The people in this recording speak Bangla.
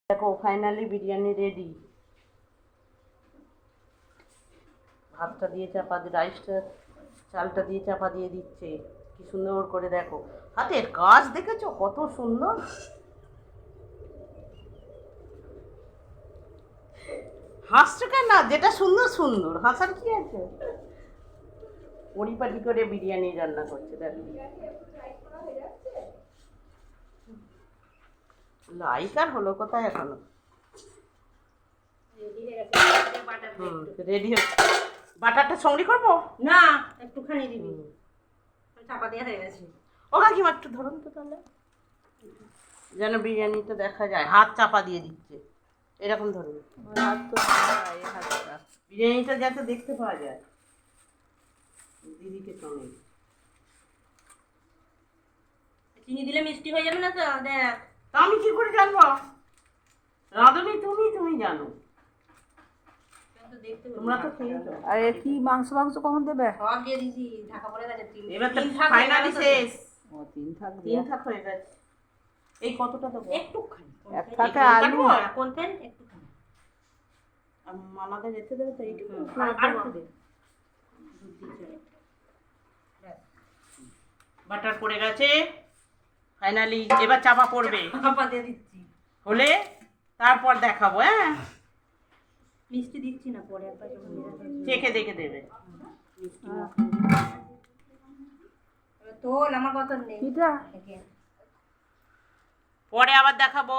দেখো ফাইনালি বিরিয়ানি রেডি। ভাতটা দিয়ে চাপা দিয়ে রাইসটা চালটা দিয়ে চাপা দিয়ে দিচ্ছে। কি সুন্দর করে দেখো, হাতের কাজ দেখেছো কত সুন্দর। হাসছো কেন? না, যেটা সুন্দর সুন্দর হাসার কি আছে। পরিপাটি করে বিরিয়ানি রান্না করছে দেখো। লাইক আর হলো কোথায় এখনো। রেডি হচ্ছে। বাটারটা সঙ্গে করবো না, একটুখানি দিবি। চাপা দিয়ে হয়ে গেছে। ও কাকিমা একটু ধরুন তো তাহলে, যেন বিরিয়ানিটা দেখা যায়। হাত চাপা দিয়ে দিচ্ছে, এরকম ধরুন। হাত তো হাতটা বিরিয়ানিটা যাতে দেখতে পাওয়া যায়। দিদিকে সঙ্গে চিনি দিলে মিষ্টি হয়ে যাবে না তো? দেখ, তা আমি কি করে জানবো? রাঁধুনি তুমি জানো। তোমরা তো খেয়েছো। আরে কি মাংস কখন দেবে? সব দিয়ে দিছি, ঢাকা পড়ে গেছে। এবার তো ফাইনালি শেষ। ও তিন থাক তিন থাক হয়ে গেছে। এই কতটা দেবো? একটুখানি এক থাকে আলু। কোনতেন একটুখানি আমাদের যেতে দেবে তো এইটুকু। আর একটু দে। বাটার পড়ে গেছে ফাইনালি। এবার চাপা পড়বে, চাপা দিয়ে দিচ্ছি। হলে তারপর দেখাবো। হ্যাঁ, মিষ্টি দিচ্ছি না, পরে একবার যখন চেখে দেখে দেবে। তোল, আমার কথা নেই। কিটা? পরে আবার দেখাবো।